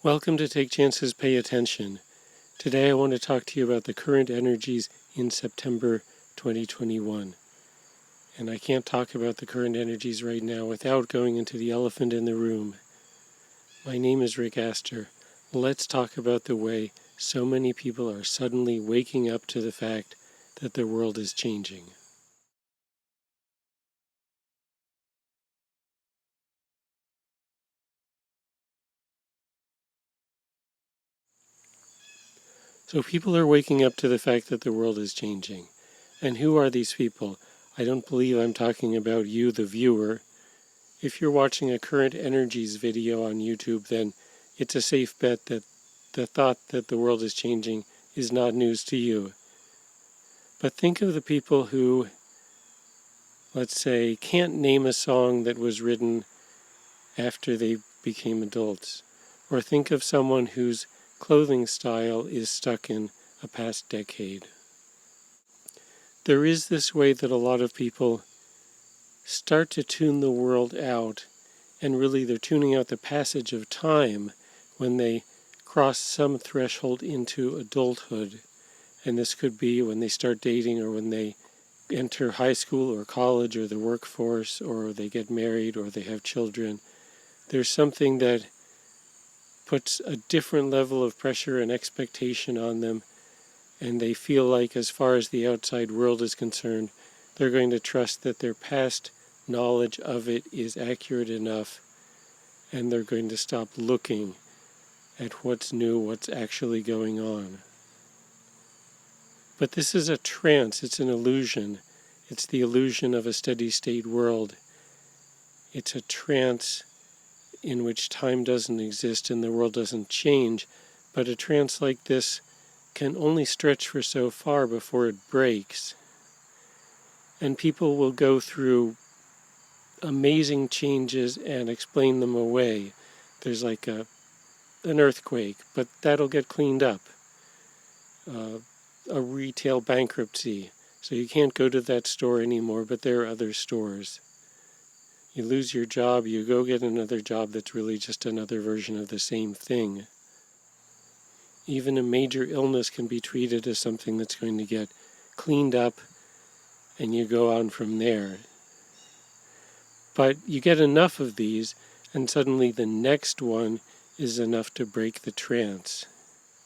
Welcome to Take Chances, Pay Attention. Today I want to talk to you about the current energies in September 2021. And I can't talk about the current energies right now without going into the elephant in the room. My name is Rick Aster. Let's talk about the way so many people are suddenly waking up to the fact that the world is changing. So people are waking up to the fact that the world is changing. And who are these people? I don't believe I'm talking about you, the viewer. If you're watching a current energies video on YouTube, then it's a safe bet that the thought that the world is changing is not news to you. But think of the people who, let's say, can't name a song that was written after they became adults. Or think of someone whose clothing style is stuck in a past decade. There is this way that a lot of people start to tune the world out, and really they're tuning out the passage of time when they cross some threshold into adulthood. And this could be when they start dating, or when they enter high school or college or the workforce, or they get married or they have children. There's something that puts a different level of pressure and expectation on them, and they feel like, as far as the outside world is concerned, they're going to trust that their past knowledge of it is accurate enough, and they're going to stop looking at what's new, what's actually going on. But this is a trance, it's an illusion. It's the illusion of a steady state world. It's a trance in which time doesn't exist and the world doesn't change, but a trance like this can only stretch for so far before it breaks. And people will go through amazing changes and explain them away. There's like an earthquake, but that'll get cleaned up. A retail bankruptcy, so you can't go to that store anymore, but there are other stores. You lose your job, you go get another job that's really just another version of the same thing. Even a major illness can be treated as something that's going to get cleaned up, and you go on from there. But you get enough of these, and suddenly the next one is enough to break the trance.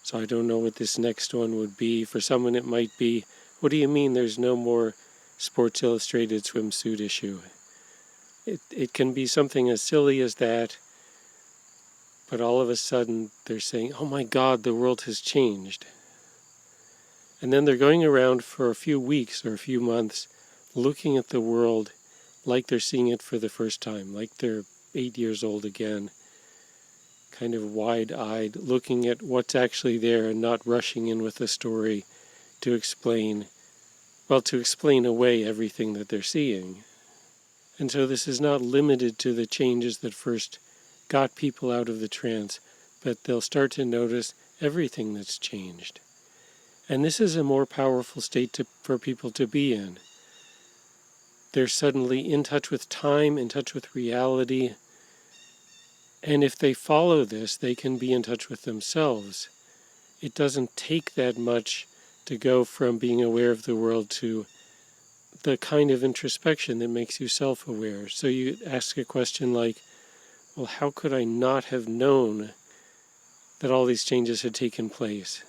So I don't know what this next one would be. For someone it might be, what do you mean there's no more Sports Illustrated swimsuit issue? It can be something as silly as that, but all of a sudden they're saying, oh my God, the world has changed. And then they're going around for a few weeks or a few months looking at the world like they're seeing it for the first time, like they're 8 years old again, kind of wide-eyed, looking at what's actually there and not rushing in with a story to explain away everything that they're seeing. And so this is not limited to the changes that first got people out of the trance, but they'll start to notice everything that's changed. And this is a more powerful state for people to be in. They're suddenly in touch with time, in touch with reality, and if they follow this, they can be in touch with themselves. It doesn't take that much to go from being aware of the world to the kind of introspection that makes you self-aware. So you ask a question like, well, how could I not have known that all these changes had taken place?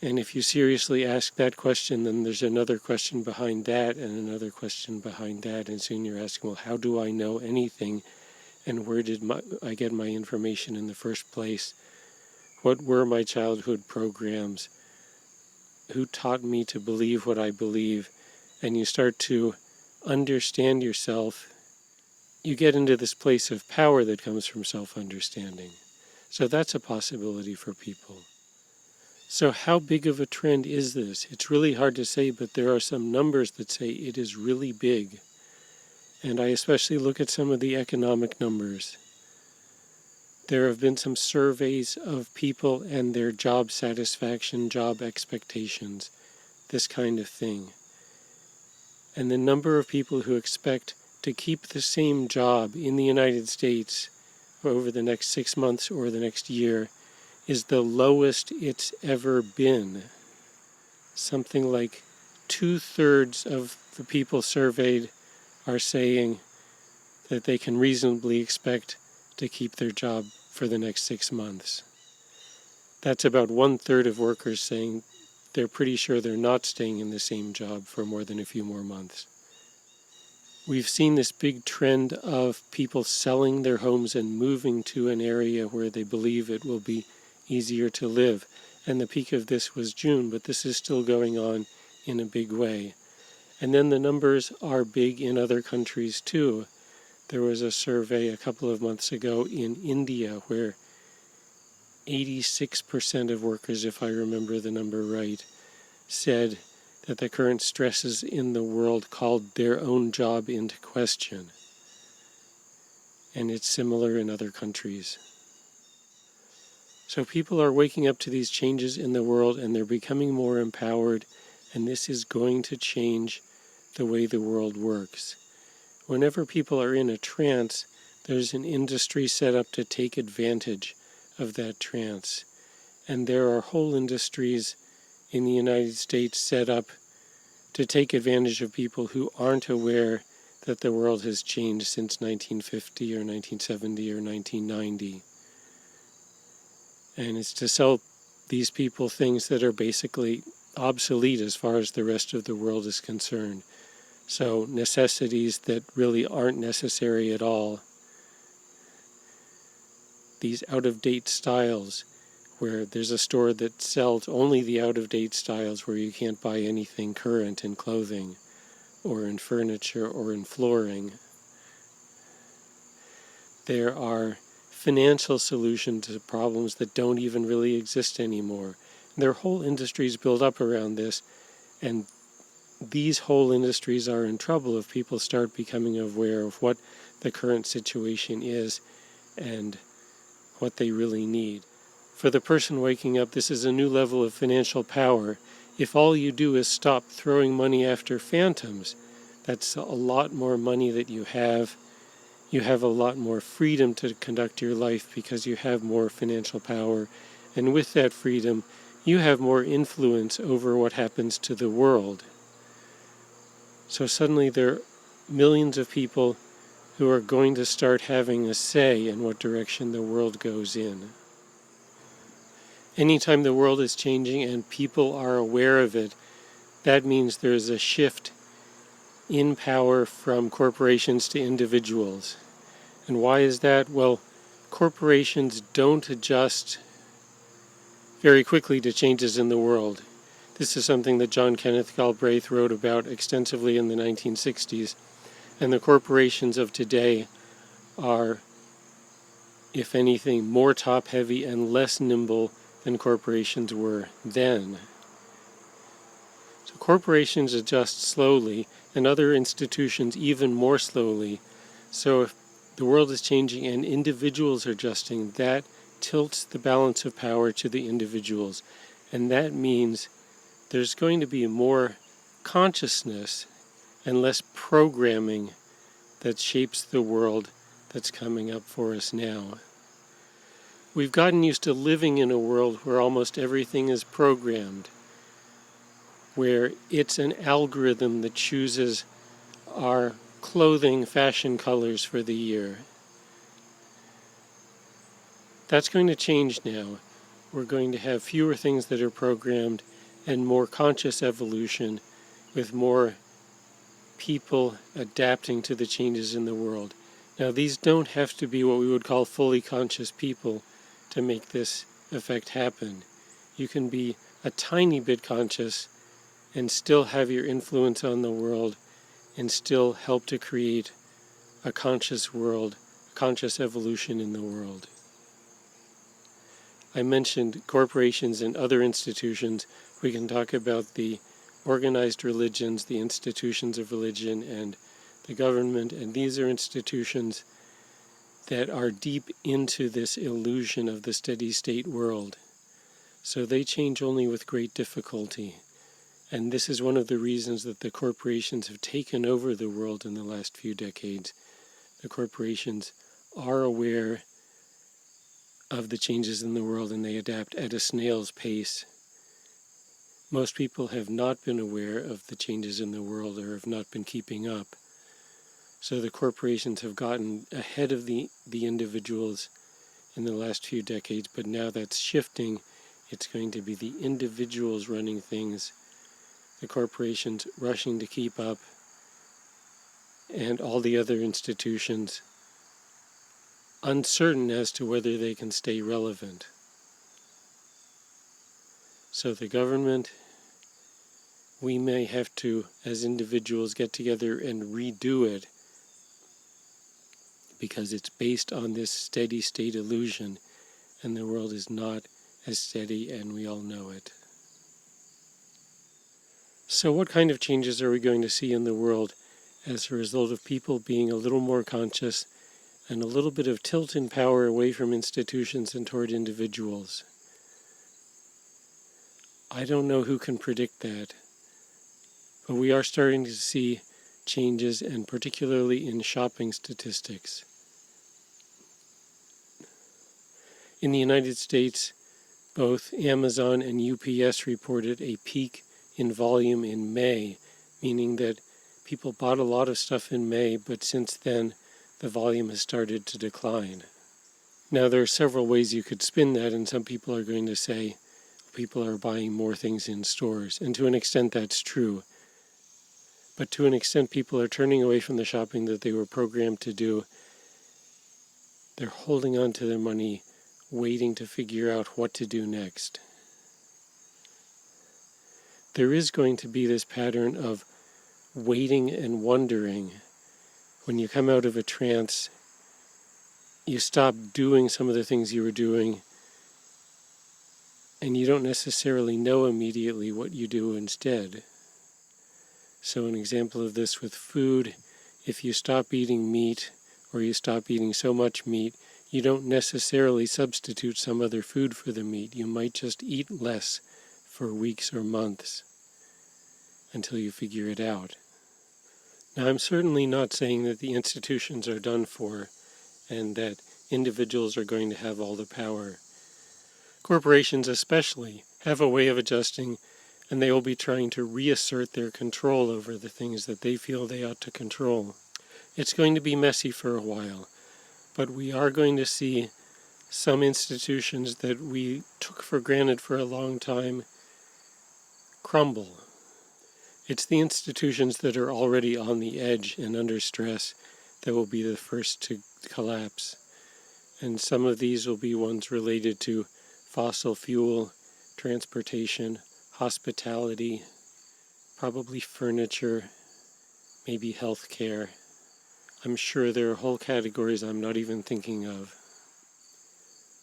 And if you seriously ask that question, then there's another question behind that and another question behind that, and soon you're asking, well, how do I know anything? And where did I get my information in the first place? What were my childhood programs? Who taught me to believe what I believe? And you start to understand yourself. You get into this place of power that comes from self-understanding. So that's a possibility for people. So how big of a trend is this? It's really hard to say, but there are some numbers that say it is really big. And I especially look at some of the economic numbers. There have been some surveys of people and their job satisfaction, job expectations, this kind of thing. And the number of people who expect to keep the same job in the United States over the next 6 months or the next year is the lowest it's ever been. Something like 2/3 of the people surveyed are saying that they can reasonably expect to keep their job for the next 6 months. That's about 1/3 of workers saying they're pretty sure they're not staying in the same job for more than a few more months. We've seen this big trend of people selling their homes and moving to an area where they believe it will be easier to live. And the peak of this was June, but this is still going on in a big way. And then the numbers are big in other countries too. There was a survey a couple of months ago in India where 86% of workers, if I remember the number right, said that the current stresses in the world called their own job into question. And it's similar in other countries. So people are waking up to these changes in the world and they're becoming more empowered, and this is going to change the way the world works. Whenever people are in a trance, there's an industry set up to take advantage of that trance. And there are whole industries in the United States set up to take advantage of people who aren't aware that the world has changed since 1950 or 1970 or 1990. And it's to sell these people things that are basically obsolete as far as the rest of the world is concerned. So necessities that really aren't necessary at all. These out-of-date styles, where there's a store that sells only the out-of-date styles where you can't buy anything current in clothing or in furniture or in flooring. There are financial solutions to problems that don't even really exist anymore. There are whole industries built up around this, and these whole industries are in trouble if people start becoming aware of what the current situation is and what they really need. For the person waking up, this is a new level of financial power. If all you do is stop throwing money after phantoms, that's a lot more money that you have. You have a lot more freedom to conduct your life because you have more financial power. And with that freedom, you have more influence over what happens to the world. So suddenly there are millions of people who are going to start having a say in what direction the world goes in. Anytime the world is changing and people are aware of it, that means there's a shift in power from corporations to individuals. And why is that? Well, corporations don't adjust very quickly to changes in the world. This is something that John Kenneth Galbraith wrote about extensively in the 1960s. And the corporations of today are, if anything, more top-heavy and less nimble than corporations were then. So corporations adjust slowly, and other institutions even more slowly. So if the world is changing and individuals are adjusting, that tilts the balance of power to the individuals. And that means there's going to be more consciousness and less programming that shapes the world that's coming up for us now. We've gotten used to living in a world where almost everything is programmed, where it's an algorithm that chooses our clothing fashion colors for the year. That's going to change now. We're going to have fewer things that are programmed and more conscious evolution with more people adapting to the changes in the world. Now, these don't have to be what we would call fully conscious people to make this effect happen. You can be a tiny bit conscious and still have your influence on the world and still help to create a conscious world, conscious evolution in the world. I mentioned corporations and other institutions. We can talk about the organized religions, the institutions of religion, and the government, and these are institutions that are deep into this illusion of the steady state world. So they change only with great difficulty. And this is one of the reasons that the corporations have taken over the world in the last few decades. The corporations are aware of the changes in the world, and they adapt at a snail's pace. Most people have not been aware of the changes in the world or have not been keeping up. So the corporations have gotten ahead of the individuals in the last few decades, but now that's shifting. It's going to be the individuals running things, the corporations rushing to keep up, and all the other institutions uncertain as to whether they can stay relevant. So the government, we may have to, as individuals, get together and redo it because it's based on this steady state illusion, and the world is not as steady, and we all know it. So what kind of changes are we going to see in the world as a result of people being a little more conscious and a little bit of tilt in power away from institutions and toward individuals? I don't know who can predict that, but we are starting to see changes, and particularly in shopping statistics. In the United States, both Amazon and UPS reported a peak in volume in May, meaning that people bought a lot of stuff in May, but since then the volume has started to decline. Now there are several ways you could spin that, and some people are going to say people are buying more things in stores, and to an extent that's true. But to an extent people are turning away from the shopping that they were programmed to do. They're holding on to their money, waiting to figure out what to do next. There is going to be this pattern of waiting and wondering. When you come out of a trance, you stop doing some of the things you were doing, and you don't necessarily know immediately what you do instead. So an example of this with food, if you stop eating meat, or you stop eating so much meat, you don't necessarily substitute some other food for the meat. You might just eat less for weeks or months until you figure it out. Now, I'm certainly not saying that the institutions are done for and that individuals are going to have all the power. Corporations especially have a way of adjusting, and they will be trying to reassert their control over the things that they feel they ought to control. It's going to be messy for a while, but we are going to see some institutions that we took for granted for a long time crumble. It's the institutions that are already on the edge and under stress that will be the first to collapse. And some of these will be ones related to fossil fuel, transportation, hospitality, probably furniture, maybe healthcare. I'm sure there are whole categories I'm not even thinking of.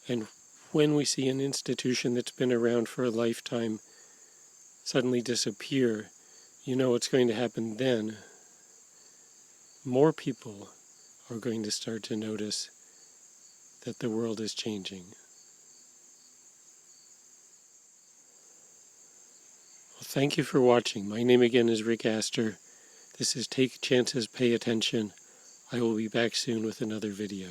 And when we see an institution that's been around for a lifetime suddenly disappear, you know what's going to happen then. More people are going to start to notice that the world is changing. Well, thank you for watching. My name again is Rick Aster. This is Take Chances, Pay Attention. I will be back soon with another video.